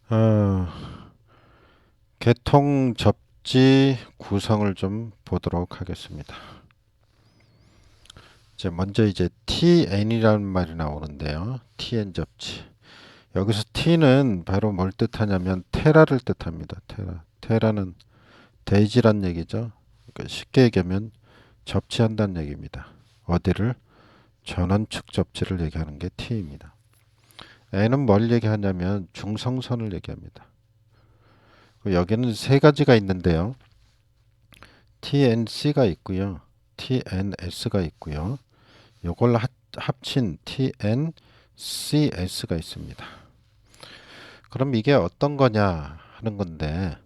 어, 개통 접지 구성을 좀 보도록 하겠습니다. 먼저 TN이라는 말이 나오는데요. TN 접지. 여기서 T는 바로 뭘 뜻하냐면 테라를 뜻합니다. 테라. 테라는 대지란 얘기죠. 그러니까 쉽게 얘기하면 접지한다는 얘기입니다. 어디를? 전원축 접지를 얘기하는 게 T입니다. N은 뭘 얘기하냐면 중성선을 얘기합니다. 여기는 세 가지가 있는데요. TNC가 있고요. TNS가 있고요. 요걸 합친 TNCS가 있습니다. 그럼 이게 어떤 거냐 하는 건데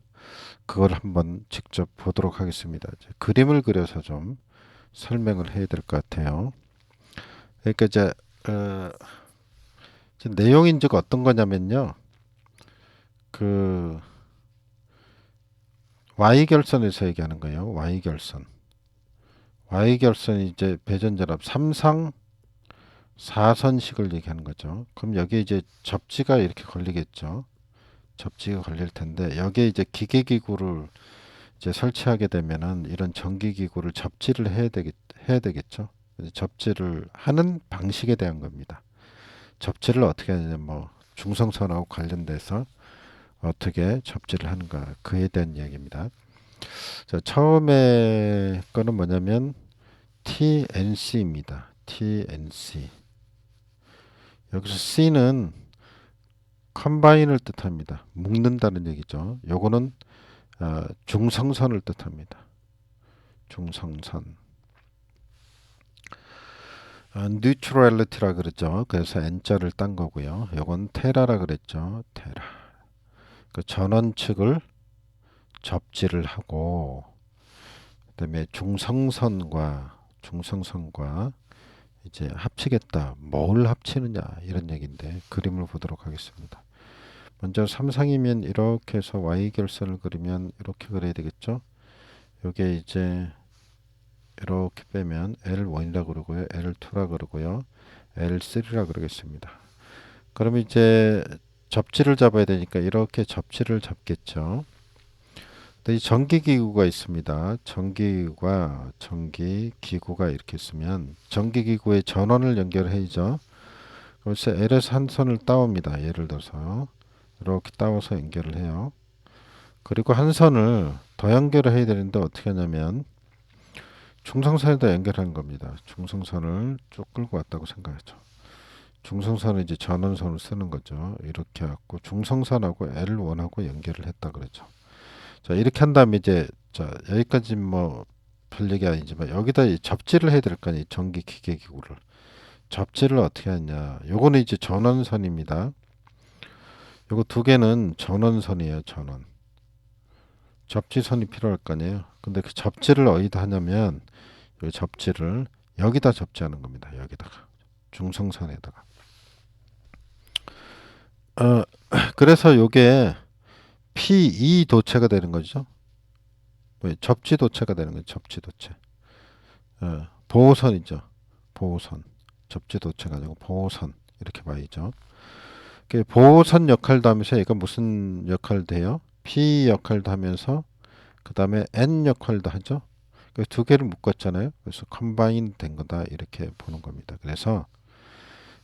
그걸 한번 직접 보도록 하겠습니다. 그림을 그려서 좀 설명을 해야 될 것 같아요. 그러니까 어, 내용인 즉 어떤 거냐면요. 그 Y결선에서 얘기하는 거예요. Y결선. Y결선이 배전전압 3상 4선식을 얘기하는 거죠. 그럼 여기에 접지가 이렇게 걸리겠죠. 접지가 걸릴 텐데 여기에 기계기구를 설치하게 되면은 이런 전기기구를 접지를 해야 되겠죠. 접지를 하는 방식에 대한 겁니다. 접지를 어떻게 하느냐, 뭐 중성선하고 관련돼서 어떻게 접지를 하는가 그에 대한 이야기입니다. 자, 처음에 거는 뭐냐면 TNC입니다. TNC. 여기서 C는 컴바인을 뜻합니다. 묶는다는 얘기죠. 요거는 중성선을 뜻합니다. 중성선. 뉴트럴리티라 그랬죠. 그래서 N자를 딴 거고요. 요건 테라라 그랬죠. 테라. 그 전원 측을 접지를 하고 그다음에 중성선과 합치겠다. 뭘 합치느냐 이런 얘기인데 그림을 보도록 하겠습니다. 먼저 삼상이면 이렇게 해서 Y결선을 그리면 이렇게 그려야 되겠죠. 요게 이렇게 빼면 L1이라 그러고요. L2라 그러고요. L3라 그러겠습니다. 그럼 접지를 잡아야 되니까 이렇게 접지를 잡겠죠. 이 전기기구가 있습니다. 전기기구가 이렇게 있으면 전기기구에 전원을 연결해야죠. 그래서 L에서 한 선을 따옵니다. 예를 들어서 이렇게 따와서 연결을 해요. 그리고 한 선을 더 연결을 해야 되는데 어떻게 하냐면 중성선에다 연결하는 겁니다. 중성선을 쭉 끌고 왔다고 생각하죠. 중성선은 전원선을 쓰는 거죠. 이렇게 해갖고 중성선하고 L1하고 연결을 했다 그러죠. 자, 이렇게 한 다음에 여기까지 뭐 별 얘기 아니지만 여기다 접지를 해야 될 거 아니에요. 전기 기계 기구를. 접지를 어떻게 하냐. 요거는 전원선입니다. 요거 두 개는 전원선이에요. 전원. 접지선이 필요할 거 아니에요. 근데 그 접지를 어디다 하냐면 이 접지를 여기다 접지하는 겁니다. 여기다가. 중성선에다가. 어, 그래서 요게 P2 도체가 되는 거죠. 접지 도체가 되는 거죠. 접지 도체. 보호선이죠. 보호선. 접지 도체가 아니고 보호선. 이렇게 봐야죠. 보호선 역할도 하면서 얘가 무슨 역할도 해요? P 역할도 하면서 그 다음에 N 역할도 하죠. 두 개를 묶었잖아요. 그래서 컴바인 된 거다 이렇게 보는 겁니다. 그래서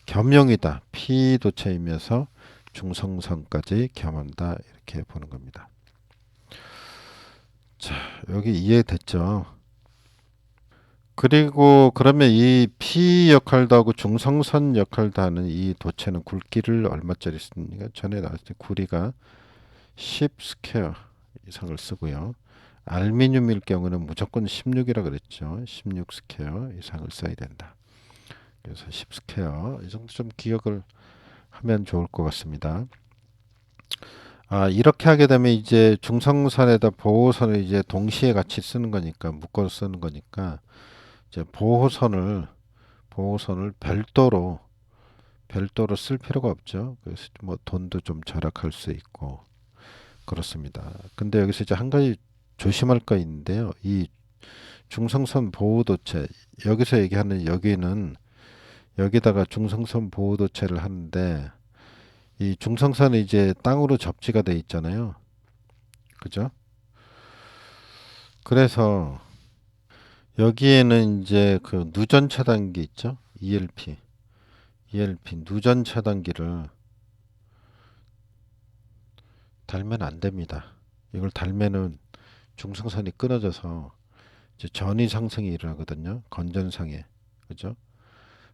겸용이다. P 도체이면서 중성선까지 겸한다 이렇게 보는 겁니다. 자, 여기 이해됐죠? 그리고 그러면 이 P 역할도 하고 중성선 역할도 하는 이 도체는 굵기를 얼마짜리 씁니까? 전에 나왔을 때 구리가 10 스퀘어 이상을 쓰고요. 알루미늄일 경우는 무조건 16이라 그랬죠. 16 스퀘어 이상을 써야 된다. 그래서 10 스퀘어 이 정도 좀 기억을 하면 좋을 것 같습니다. 이렇게 하게 되면 중성선에다 보호선을 동시에 같이 쓰는 거니까 묶어서 쓰는 거니까 보호선을 별도로 쓸 필요가 없죠. 그래서 뭐 돈도 좀 절약할 수 있고 그렇습니다. 근데 여기서 한 가지 조심할 거 있는데요. 이 중성선 보호도체 여기서 얘기하는 여기는 여기다가 중성선 보호도체를 하는데 이 중성선이 이제 땅으로 접지가 돼 있잖아요. 그죠? 그래서 여기에는 이제 그 누전 차단기 있죠? ELP 누전 차단기를 달면 안 됩니다. 이걸 달면은 중성선이 끊어져서 이제 전위 상승이 일어나거든요. 건전상에. 그죠?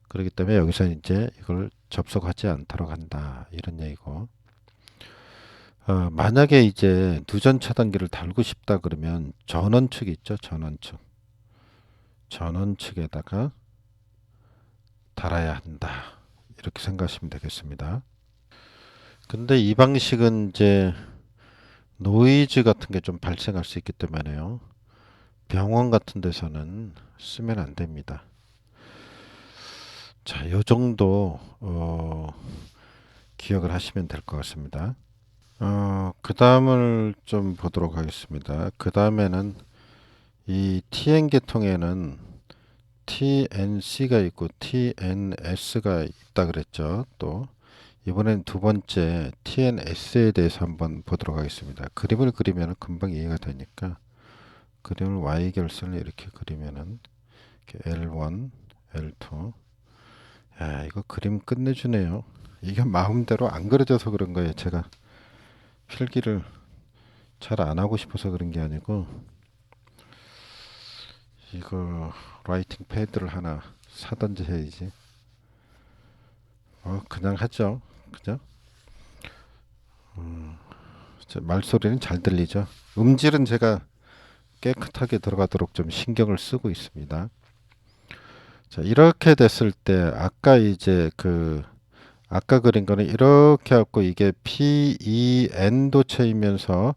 그렇기 때문에 여기서 이제 이걸 접속하지 않도록 한다. 이런 얘기고. 만약에 이제 누전 차단기를 달고 싶다 그러면 전원축 있죠? 전원축. 전원축에다가 달아야 한다. 이렇게 생각하시면 되겠습니다. 근데 이 방식은 이제 노이즈 같은 게 좀 발생할 수 있기 때문에요. 병원 같은 데서는 쓰면 안 됩니다. 자, 요 정도 기억을 하시면 될 것 같습니다. 그 다음을 좀 보도록 하겠습니다. 그 다음에는 이 TN 계통에는 TNC가 있고 TNS가 있다 그랬죠. 또 이번엔 두 번째 TNS에 대해서 한번 보도록 하겠습니다. 그림을 그리면 금방 이해가 되니까 그림을 Y결선을 이렇게 그리면은 이렇게 L1, L2. 야, 이거 그림 끝내주네요. 이게 마음대로 안 그려져서 그런 거예요. 제가 필기를 잘 안 하고 싶어서 그런 게 아니고 이거 라이팅 패드를 하나 사든지 해야지. 그냥 하죠. 그죠? 말소리는 잘 들리죠. 음질은 제가 깨끗하게 들어가도록 좀 신경을 쓰고 있습니다. 자, 이렇게 됐을 때 아까 이제 아까 그린 거는 이렇게 갖고 이게 PEN 도체이면서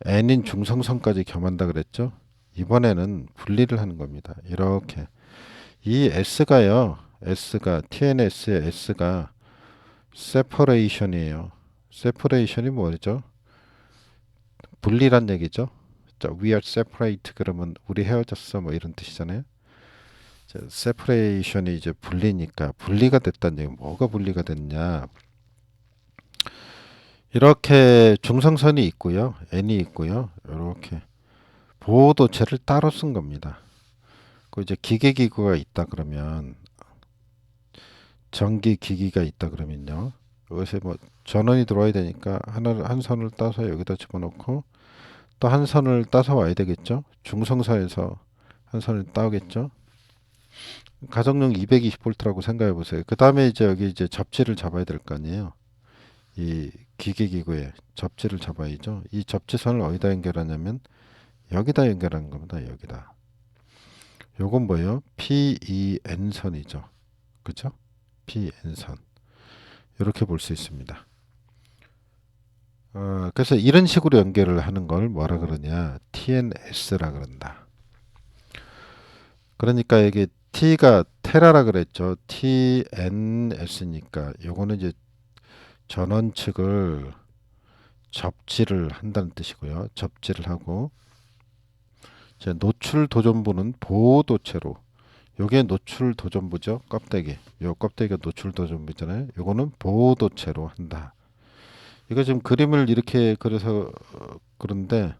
N인 중성선까지 겸한다 그랬죠. 이번에는 분리를 하는 겁니다. 이렇게 이 S가 TNS의 S가 separation이에요. separation이 뭐죠? 분리란 얘기죠. 자, we are separate 그러면 우리 헤어졌어 뭐 이런 뜻이잖아요. 자, separation이 이제 분리니까 분리가 됐다는 얘기. 뭐가 분리가 됐냐? 이렇게 중성선이 있고요, N이 있고요. 이렇게 보호도체를 따로 쓴 겁니다. 그 이제 기계기구가 있다 그러면 전기기기가 있다 그러면요. 여기서 뭐 전원이 들어와야 되니까 한 선을 따서 여기다 집어넣고 또 한 선을 따서 와야 되겠죠. 중성선에서 한 선을 따오겠죠. 가정용 220V라고 생각해 보세요. 그 다음에 이제 여기 이제 접지를 잡아야 될 거 아니에요. 이 기계기구에 접지를 잡아야죠. 이 접지선을 어디다 연결하냐면 여기다 연결하는 겁니다. 여기다. 요건 뭐예요? PEN선이죠. 그죠? PN선. 이렇게 볼 수 있습니다. 그래서 이런 식으로 연결을 하는 걸 뭐라 그러냐? TNS라 그런다. 그러니까 이게 T가 테라라 그랬죠. TNS니까 요거는 이제 전원 측을 접지를 한다는 뜻이고요. 접지를 하고 이제 노출 도전부는 보호도체로 요게 노출 도전부죠. 껍데기. 요 껍데기가 노출 도전부잖아요. 요거는 보호도체로 한다. 이거 지금 그림을 이렇게 그려서 그런데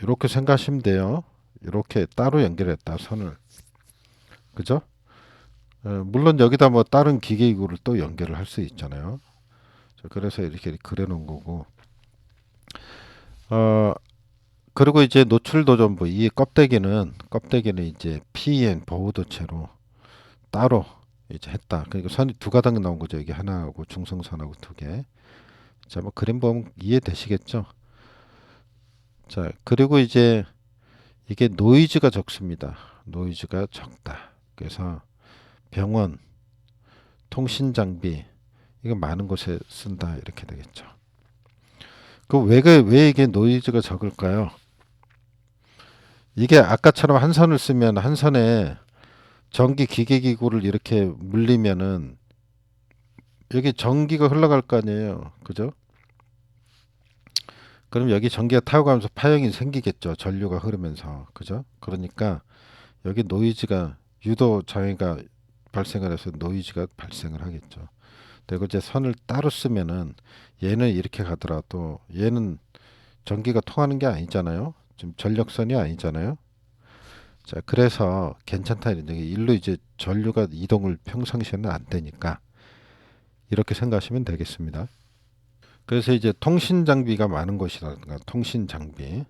이렇게 생각하시면 돼요. 이렇게 따로 연결했다 선을. 그죠? 물론 여기다 뭐 다른 기계기구를 또 연결을 할 수 있잖아요. 그래서 이렇게 그려 놓은 거고. 어, 그리고 이제 노출 도전부 이 껍데기는 이제 PN 보호도체로 따로 이제 했다. 그러니까 선이 두 가닥 나온 거죠. 여기 하나하고 중성선하고 두 개. 자, 뭐 그림 보면 이해되시겠죠? 자, 그리고 이제 이게 노이즈가 적습니다. 노이즈가 적다. 그래서 병원, 통신 장비 이거 많은 곳에 쓴다 이렇게 되겠죠. 왜 이게 노이즈가 적을까요? 이게 아까처럼 한 선을 쓰면 한 선에 전기 기계기구를 이렇게 물리면은 여기 전기가 흘러갈 거 아니에요. 그죠? 그럼 여기 전기가 타고 가면서 파형이 생기겠죠. 전류가 흐르면서. 그죠? 그러니까 여기 노이즈가 유도 장애가 발생을 해서 노이즈가 발생을 하겠죠. 그리고 이제 선을 따로 쓰면은 얘는 이렇게 가더라도 얘는 전기가 통하는 게 아니잖아요. 지금 전력선이 아니잖아요. 자, 그래서 괜찮다 이런 얘기. 일로 이제 전류가 이동을 평상시에는 안 되니까 이렇게 생각하시면 되겠습니다. 그래서 이제 통신 장비가 많은 곳이라든가 통신 장비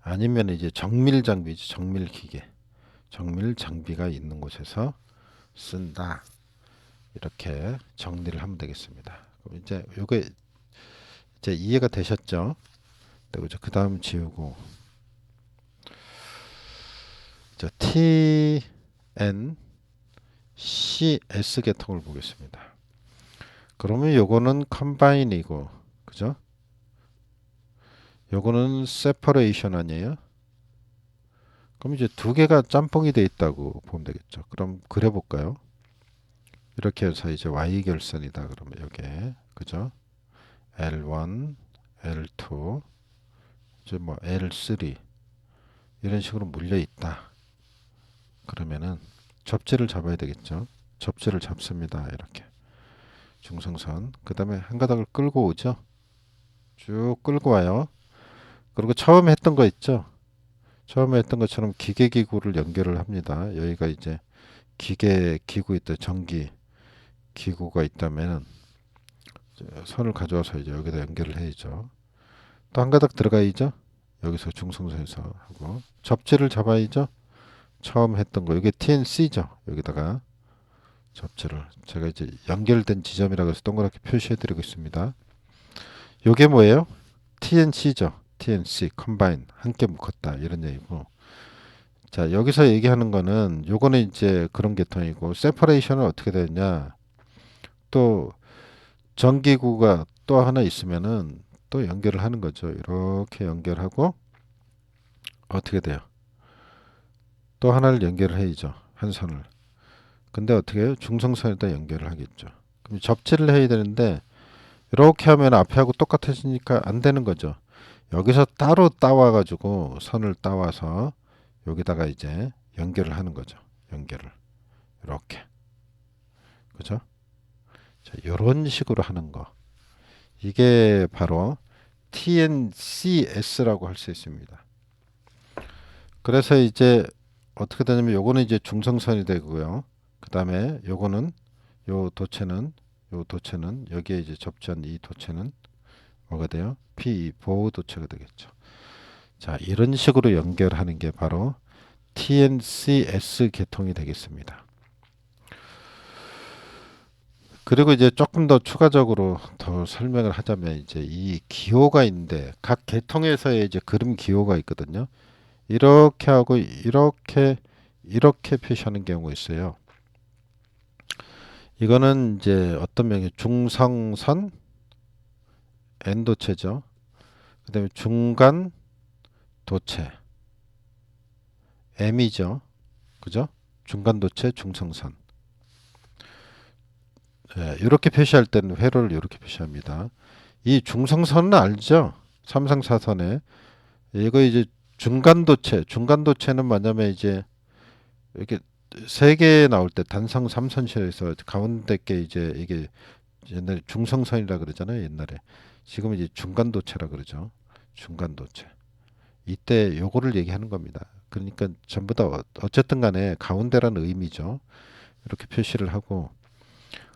아니면 이제 정밀 장비지 정밀 기계 정밀 장비가 있는 곳에서 쓴다. 이렇게 정리를 하면 되겠습니다. 그럼 이제 요게 이제 이해가 되셨죠? 그리고 그 다음 지우고 자, TNCS 계통을 보겠습니다. 그러면 요거는 컴바인이고 그죠? 요거는 세퍼레이션 아니에요? 그럼 이제 두 개가 짬뽕이 돼 있다고 보면 되겠죠. 그럼 그려볼까요? 이렇게 해서 이제 Y 결선이다. 그러면 요게 그죠? L1, L2, 이제 뭐 L3 이런 식으로 물려 있다. 그러면은 접지를 잡아야 되겠죠. 접지를 잡습니다. 이렇게 중성선. 그 다음에 한 가닥을 끌고 오죠. 쭉 끌고 와요. 그리고 처음에 했던 거 있죠. 처음에 했던 것처럼 기계기구를 연결을 합니다. 여기가 이제 기계기구 있다. 전기 기구가 있다면 선을 가져와서 이제 여기다 연결을 해야죠. 또 한 가닥 들어가야죠. 여기서 중성선에서 하고 접지를 잡아야죠. 처음 했던 거 이게 TNC죠. 여기다가 접지를 제가 이제 연결된 지점이라고 해서 동그랗게 표시해 드리고 있습니다. 요게 뭐예요? TNC죠. TNC 컴바인 함께 묶었다 이런 얘기고 자 여기서 얘기하는 거는 요거는 이제 그런 계통이고 세퍼레이션은 어떻게 되느냐 또 전기구가 또 하나 있으면은 또 연결을 하는 거죠. 이렇게 연결하고 어떻게 돼요? 또 하나를 연결을 해야죠. 한 선을. 근데 어떻게 해요? 중성선에다 연결을 하겠죠. 그럼 접지를 해야 되는데 이렇게 하면 앞에하고 똑같아지니까 안 되는 거죠. 여기서 따로 따와 가지고 선을 따와서 여기다가 이제 연결을 하는 거죠. 연결을 이렇게 그죠? 자, 이런 식으로 하는 거 이게 바로 TNCS라고 할 수 있습니다. 그래서 이제 어떻게 되냐면 요거는 이제 중성선이 되고요. 그 다음에 요거는 요 도체는 여기에 이제 접지한 이 도체는 뭐가 돼요? P 보호 도체가 되겠죠. 자, 이런 식으로 연결하는 게 바로 TNCS 계통이 되겠습니다. 그리고 이제 조금 더 추가적으로 더 설명을 하자면 이제 이 기호가 있는데 각 계통에서의 이제 그림 기호가 있거든요. 이렇게 하고 이렇게 표시하는 경우가 있어요. 이거는 이제 어떤 명이 중성선 N도체죠. 그 다음에 중간 도체 M이죠. 그죠? 중간 도체 중성선. 예, 이렇게 표시할 때는 회로를 이렇게 표시합니다. 이 중성선은 알죠? 삼성사선에 이거 이제 중간 도체는 뭐냐면 이제 이렇게 세 개 나올 때 단성 삼선실에서 가운데 게 이제 이게 옛날에 중성선이라 그러잖아요. 옛날에 지금 이제 중간 도체라 그러죠. 중간 도체. 이때 요거를 얘기하는 겁니다. 그러니까 전부 다 어쨌든 간에 가운데라는 의미죠. 이렇게 표시를 하고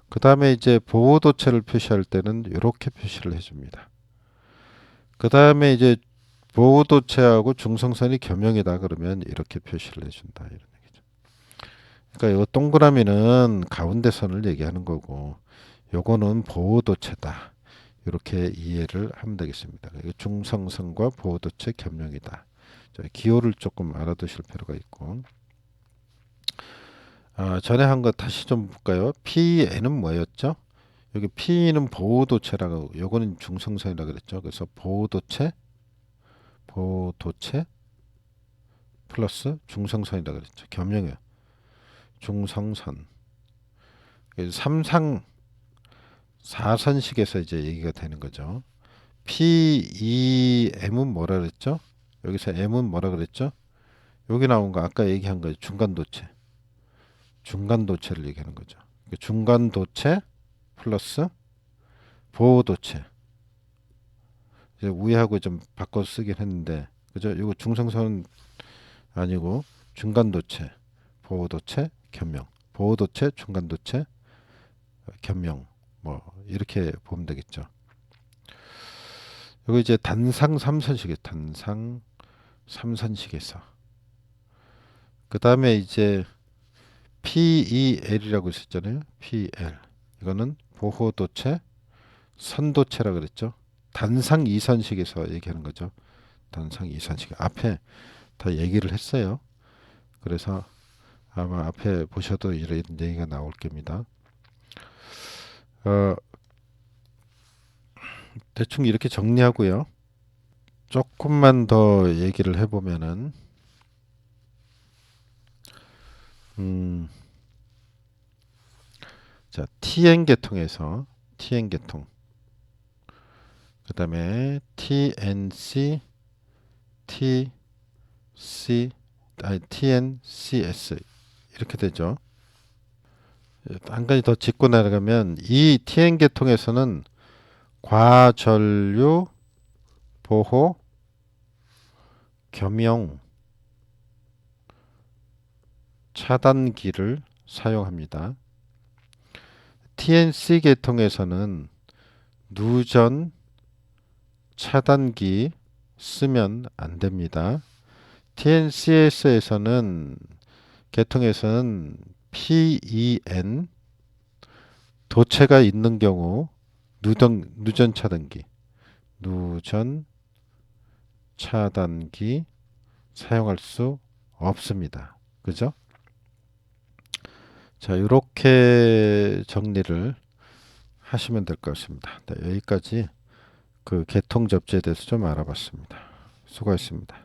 그 다음에 이제 보호 도체를 표시할 때는 이렇게 표시를 해줍니다. 그 다음에 이제 보호 도체하고 중성선이 겸용이다 그러면 이렇게 표시를 해준다 이런 얘기죠. 그러니까 이 동그라미는 가운데 선을 얘기하는 거고 요거는 보호 도체다. 이렇게 이해를 하면 되겠습니다. 중성선과 보호 도체 겸용이다. 기호를 조금 알아두실 필요가 있고 전에 한 거 다시 좀 볼까요? PN은 뭐였죠? 여기 P는 보호도체라고 요거는 중성선이라고 그랬죠. 그래서 보호도체 플러스 중성선이라고 그랬죠. 겸용해요. 중성선. 삼상 4선식에서 이제 얘기가 되는 거죠. PEM은 뭐라 그랬죠? 여기서 M은 뭐라 그랬죠? 여기 나온 거 아까 얘기한 거 중간도체. 중간도체를 얘기하는 거죠. 중간도체 플러스 보호도체. 이제 우회하고 좀 바꿔 쓰긴 했는데, 그죠? 이거 중성선 아니고 중간도체, 보호도체, 겸용, 보호도체, 중간도체, 겸용, 뭐 이렇게 보면 되겠죠. 이거 이제 단상 3선식이에요. 단상 3선식에서 그 다음에 이제 PEL이라고 있었잖아요. PL 이거는 보호도체, 선도체라 그랬죠. 단상 2선식에서 얘기하는 거죠. 단상 2선식 앞에 다 얘기를 했어요. 그래서 아마 앞에 보셔도 이런 얘기가 나올 겁니다. 대충 이렇게 정리하고요. 조금만 더 얘기를 해보면은 자, TN 계통에서 TN 계통, 그 다음에 TNC, TNCS 이렇게 되죠. 한 가지 더 짚고 나가면 이 TN 계통에서는 과전류 보호 겸용 차단기를 사용합니다. TNC 계통에서는 누전 차단기 쓰면 안 됩니다. TNCS에서는 계통에서는 PEN 도체가 있는 경우 누전 차단기 사용할 수 없습니다. 그죠? 자, 이렇게 정리를 하시면 될 것 같습니다. 네, 여기까지 그 계통 접지에 대해서 좀 알아봤습니다. 수고하셨습니다.